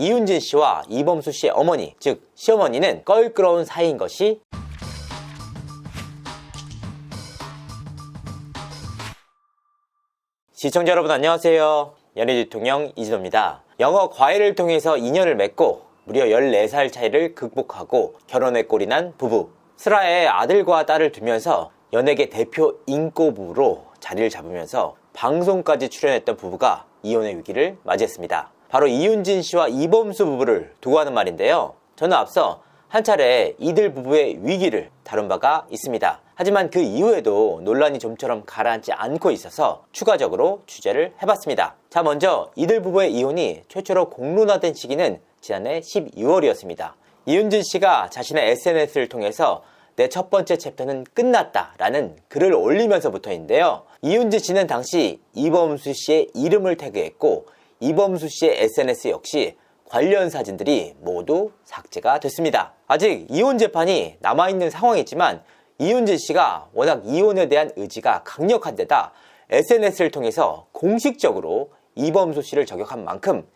이윤진 씨와 이범수 씨의 어머니, 즉 시어머니는 껄끄러운 사이인 것이 시청자 여러분 안녕하세요. 연예대통령 이진호입니다. 영어 과외를 통해서 인연을 맺고 무려 14살 차이를 극복하고 결혼에 꼴이 난 부부. 슬하에 아들과 딸을 두면서 연예계 대표 인고 부부로 자리를 잡으면서 방송까지 출연했던 부부가 이혼의 위기를 맞이했습니다. 바로 이윤진 씨와 이범수 부부를 두고 하는 말인데요. 저는 앞서 한 차례 이들 부부의 위기를 다룬 바가 있습니다. 하지만 그 이후에도 논란이 좀처럼 가라앉지 않고 있어서 추가적으로 취재를 해봤습니다. 자, 먼저 이들 부부의 이혼이 최초로 공론화된 시기는 지난해 12월이었습니다. 이윤진 씨가 자신의 SNS를 통해서 내 첫 번째 챕터는 끝났다 라는 글을 올리면서부터인데요. 이윤진 씨는 당시 이범수 씨의 이름을 태그했고 이범수 씨의 SNS 역시 관련 사진들이 모두 삭제가 됐습니다. 아직 이혼 재판이 남아있는 상황이지만 이윤진 씨가 워낙 이혼에 대한 의지가 강력한 데다 SNS를 통해서 공식적으로 이범수 씨를 저격한 만큼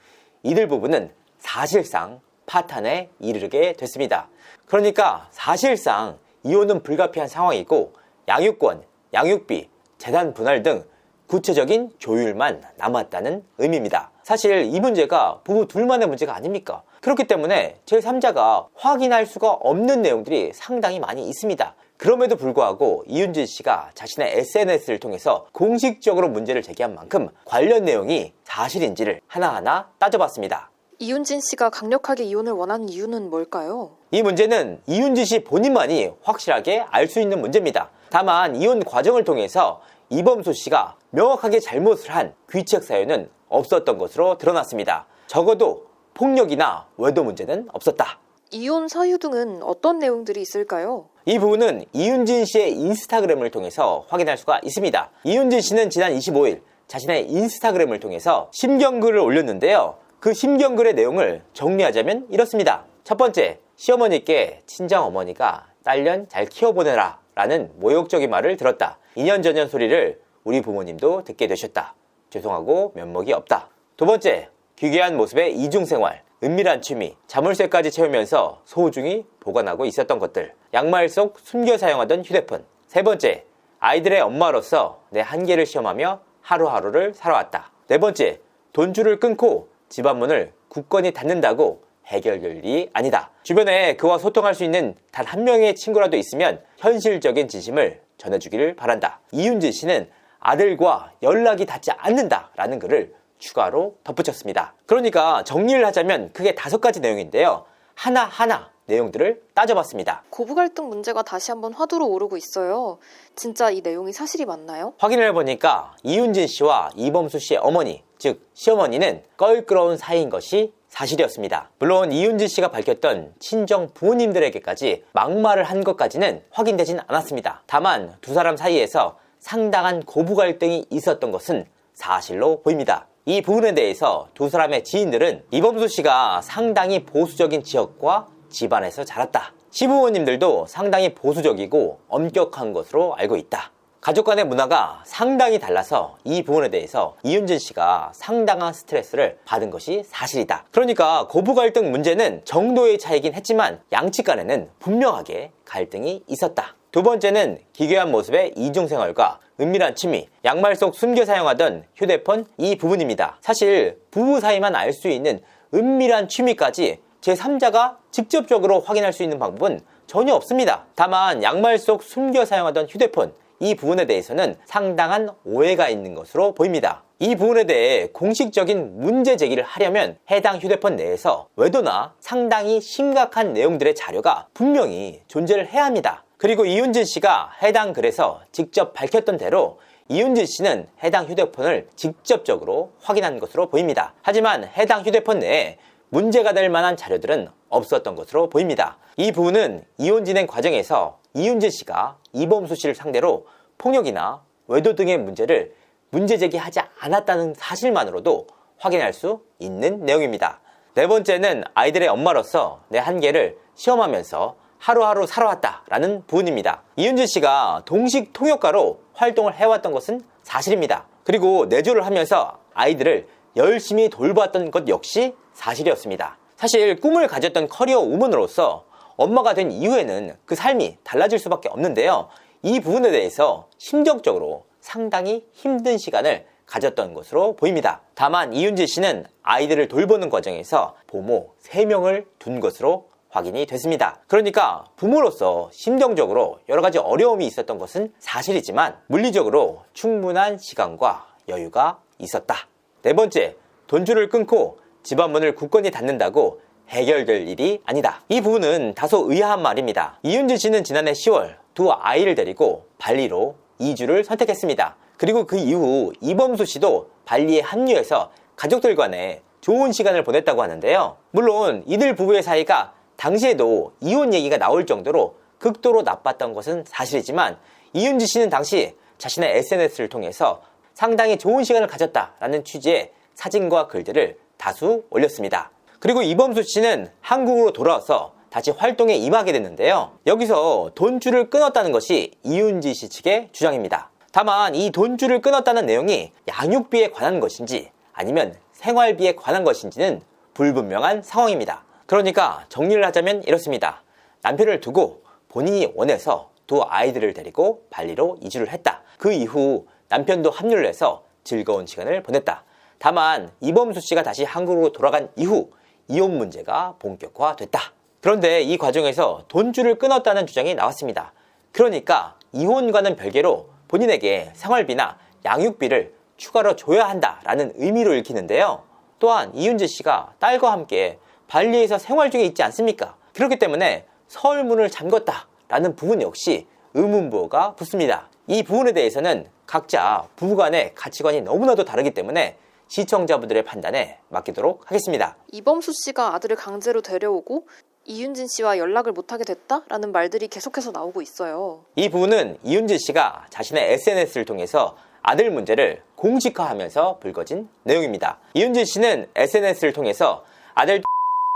이들 부부는 사실상 파탄에 이르게 됐습니다. 그러니까 사실상 이혼은 불가피한 상황이고 양육권, 양육비, 재산 분할 등 구체적인 조율만 남았다는 의미입니다. 사실 이 문제가 부부 둘만의 문제가 아닙니까? 그렇기 때문에 제3자가 확인할 수가 없는 내용들이 상당히 많이 있습니다. 그럼에도 불구하고 이윤진 씨가 자신의 SNS를 통해서 공식적으로 문제를 제기한 만큼 관련 내용이 사실인지를 하나하나 따져봤습니다. 이윤진 씨가 강력하게 이혼을 원하는 이유는 뭘까요? 이 문제는 이윤진 씨 본인만이 확실하게 알 수 있는 문제입니다. 다만 이혼 과정을 통해서 이범수 씨가 명확하게 잘못을 한 귀책 사유는 없었던 것으로 드러났습니다. 적어도 폭력이나 외도 문제는 없었다. 이혼 사유 등은 어떤 내용들이 있을까요? 이 부분은 이윤진 씨의 인스타그램을 통해서 확인할 수가 있습니다. 이윤진 씨는 지난 25일 자신의 인스타그램을 통해서 심경글을 올렸는데요. 그 심경글의 내용을 정리하자면 이렇습니다. 첫 번째, 시어머니께 친정어머니가 딸년 잘 키워보내라 라는 모욕적인 말을 들었다. 2년 전년 소리를 우리 부모님도 듣게 되셨다. 죄송하고 면목이 없다. 두 번째, 기괴한 모습의 이중생활, 은밀한 취미, 자물쇠까지 채우면서 소중히 보관하고 있었던 것들, 양말 속 숨겨 사용하던 휴대폰. 세 번째, 아이들의 엄마로서 내 한계를 시험하며 하루하루를 살아왔다. 네 번째, 돈줄을 끊고 집안 문을 굳건히 닫는다고 해결될 일이 아니다. 주변에 그와 소통할 수 있는 단 한 명의 친구라도 있으면 현실적인 진심을 전해주기를 바란다. 이윤진 씨는 아들과 연락이 닿지 않는다 라는 글을 추가로 덧붙였습니다. 그러니까 정리를 하자면 크게 5가지 내용인데요. 하나하나 내용들을 따져봤습니다. 고부 갈등 문제가 다시 한번 화두로 오르고 있어요. 진짜 이 내용이 사실이 맞나요? 확인을 해보니까 이윤진 씨와 이범수 씨의 어머니, 즉 시어머니는 껄끄러운 사이인 것이 사실이었습니다. 물론 이윤진 씨가 밝혔던 친정 부모님들에게까지 막말을 한 것까지는 확인되진 않았습니다. 다만 두 사람 사이에서 상당한 고부 갈등이 있었던 것은 사실로 보입니다. 이 부분에 대해서 두 사람의 지인들은 이범수 씨가 상당히 보수적인 지역과 집안에서 자랐다. 시부모님들도 상당히 보수적이고 엄격한 것으로 알고 있다. 가족 간의 문화가 상당히 달라서 이 부분에 대해서 이윤진 씨가 상당한 스트레스를 받은 것이 사실이다. 그러니까 고부 갈등 문제는 정도의 차이긴 했지만 양측 간에는 분명하게 갈등이 있었다. 두 번째는 기괴한 모습의 이중생활과 은밀한 취미, 양말 속 숨겨 사용하던 휴대폰 이 부분입니다. 사실 부부 사이만 알 수 있는 은밀한 취미까지 제3자가 직접적으로 확인할 수 있는 방법은 전혀 없습니다. 다만 양말 속 숨겨 사용하던 휴대폰 이 부분에 대해서는 상당한 오해가 있는 것으로 보입니다. 이 부분에 대해 공식적인 문제 제기를 하려면 해당 휴대폰 내에서 외도나 상당히 심각한 내용들의 자료가 분명히 존재를 해야 합니다. 그리고 이윤진 씨가 해당 글에서 직접 밝혔던 대로 이윤진 씨는 해당 휴대폰을 직접적으로 확인한 것으로 보입니다. 하지만 해당 휴대폰 내에 문제가 될 만한 자료들은 없었던 것으로 보입니다. 이 부분은 이혼 진행 과정에서 이윤진 씨가 이범수 씨를 상대로 폭력이나 외도 등의 문제를 문제 제기하지 않았다는 사실만으로도 확인할 수 있는 내용입니다. 네 번째는 아이들의 엄마로서 내 한계를 시험하면서 하루하루 살아왔다 라는 부분입니다. 이윤진 씨가 동식 통역가로 활동을 해왔던 것은 사실입니다. 그리고 내조를 하면서 아이들을 열심히 돌봤던 것 역시 사실이었습니다. 사실 꿈을 가졌던 커리어 우먼으로서 엄마가 된 이후에는 그 삶이 달라질 수밖에 없는데요. 이 부분에 대해서 심정적으로 상당히 힘든 시간을 가졌던 것으로 보입니다. 다만 이윤지 씨는 아이들을 돌보는 과정에서 부모 3명을 둔 것으로 확인이 됐습니다. 그러니까 부모로서 심정적으로 여러 가지 어려움이 있었던 것은 사실이지만 물리적으로 충분한 시간과 여유가 있었다. 4번째, 돈줄을 끊고 집안 문을 굳건히 닫는다고 해결될 일이 아니다. 이 부분은 다소 의아한 말입니다. 이윤지 씨는 지난해 10월 2 아이를 데리고 발리로 이주를 선택했습니다. 그리고 그 이후 이범수 씨도 발리에 합류해서 가족들 간에 좋은 시간을 보냈다고 하는데요. 물론 이들 부부의 사이가 당시에도 이혼 얘기가 나올 정도로 극도로 나빴던 것은 사실이지만 이윤지 씨는 당시 자신의 SNS를 통해서 상당히 좋은 시간을 가졌다라는 취지의 사진과 글들을 다수 올렸습니다. 그리고 이범수 씨는 한국으로 돌아와서 다시 활동에 임하게 됐는데요. 여기서 돈줄을 끊었다는 것이 이윤지 씨 측의 주장입니다. 다만 이 돈줄을 끊었다는 내용이 양육비에 관한 것인지 아니면 생활비에 관한 것인지는 불분명한 상황입니다. 그러니까 정리를 하자면 이렇습니다. 남편을 두고 본인이 원해서 2 아이들을 데리고 발리로 이주를 했다. 그 이후 남편도 합류를 해서 즐거운 시간을 보냈다. 다만 이범수 씨가 다시 한국으로 돌아간 이후 이혼 문제가 본격화됐다. 그런데 이 과정에서 돈줄을 끊었다는 주장이 나왔습니다. 그러니까 이혼과는 별개로 본인에게 생활비나 양육비를 추가로 줘야 한다라는 의미로 읽히는데요. 또한 이윤지 씨가 딸과 함께 발리에서 생활 중에 있지 않습니까? 그렇기 때문에 서울문을 잠궜다라는 부분 역시 의문부호가 붙습니다. 이 부분에 대해서는 각자 부부간의 가치관이 너무나도 다르기 때문에 시청자분들의 판단에 맡기도록 하겠습니다. 이범수 씨가 아들을 강제로 데려오고 이윤진 씨와 연락을 못하게 됐다라는 말들이 계속해서 나오고 있어요. 이 부분은 이윤진 씨가 자신의 SNS를 통해서 아들 문제를 공식화하면서 불거진 내용입니다. 이윤진 씨는 SNS를 통해서 아들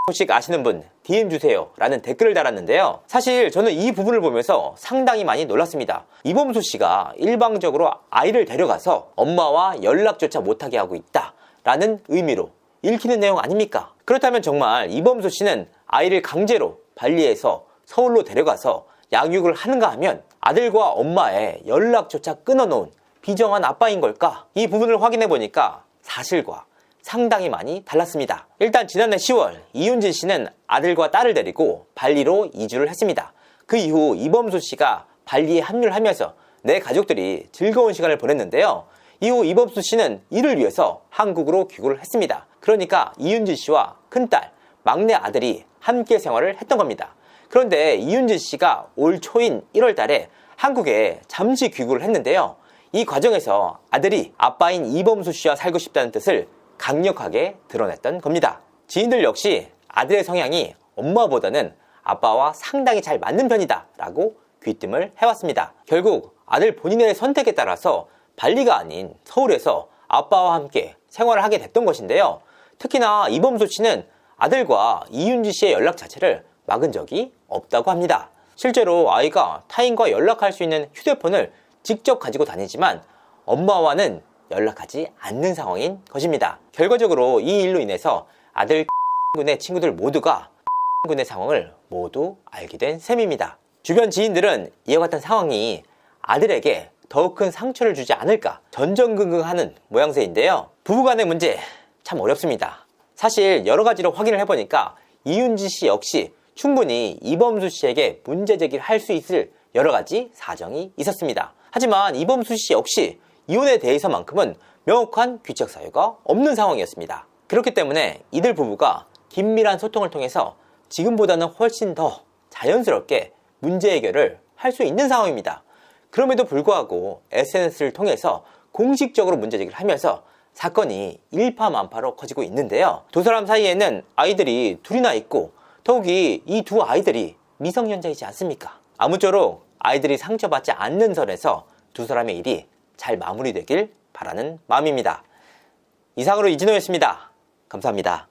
소식 아시는 분 DM 주세요 라는 댓글을 달았는데요. 사실 저는 이 부분을 보면서 상당히 많이 놀랐습니다. 이범수 씨가 일방적으로 아이를 데려가서 엄마와 연락조차 못하게 하고 있다 라는 의미로 읽히는 내용 아닙니까? 그렇다면 정말 이범수 씨는 아이를 강제로 발리에서 서울로 데려가서 양육을 하는가 하면 아들과 엄마의 연락조차 끊어놓은 비정한 아빠인 걸까? 이 부분을 확인해 보니까 사실과 상당히 많이 달랐습니다. 일단 지난해 10월 이윤진 씨는 아들과 딸을 데리고 발리로 이주를 했습니다. 그 이후 이범수 씨가 발리에 합류를 하면서 내 가족들이 즐거운 시간을 보냈는데요. 이후 이범수 씨는 이를 위해서 한국으로 귀국을 했습니다. 그러니까 이윤진 씨와 큰딸, 막내 아들이 함께 생활을 했던 겁니다. 그런데 이윤진 씨가 올 초인 1월 달에 한국에 잠시 귀국을 했는데요. 이 과정에서 아들이 아빠인 이범수 씨와 살고 싶다는 뜻을 강력하게 드러냈던 겁니다. 지인들 역시 아들의 성향이 엄마보다는 아빠와 상당히 잘 맞는 편이다 라고 귀띔을 해왔습니다. 결국 아들 본인의 선택에 따라서 발리가 아닌 서울에서 아빠와 함께 생활을 하게 됐던 것인데요. 특히나 이범수 씨는 아들과 이윤지 씨의 연락 자체를 막은 적이 없다고 합니다. 실제로 아이가 타인과 연락할 수 있는 휴대폰을 직접 가지고 다니지만 엄마와는 연락하지 않는 상황인 것입니다. 결과적으로 이 일로 인해서 아들 군의 친구들 모두가 군의 상황을 모두 알게 된 셈입니다. 주변 지인들은 이와 같은 상황이 아들에게 더 큰 상처를 주지 않을까 전전긍긍하는 모양새인데요. 부부간의 문제 참 어렵습니다. 사실 여러 가지로 확인을 해보니까 이윤지 씨 역시 충분히 이범수 씨에게 문제 제기를 할 수 있을 여러 가지 사정이 있었습니다. 하지만 이범수 씨 역시 이혼에 대해서만큼은 명확한 규칙 사유가 없는 상황이었습니다. 그렇기 때문에 이들 부부가 긴밀한 소통을 통해서 지금보다는 훨씬 더 자연스럽게 문제 해결을 할 수 있는 상황입니다. 그럼에도 불구하고 SNS를 통해서 공식적으로 문제 제기를 하면서 사건이 일파만파로 커지고 있는데요. 두 사람 사이에는 아이들이 둘이나 있고 더욱이 이 두 아이들이 미성년자이지 않습니까? 아무쪼록 아이들이 상처받지 않는 선에서 두 사람의 일이 잘 마무리되길 바라는 마음입니다. 이상으로 이진호였습니다. 감사합니다.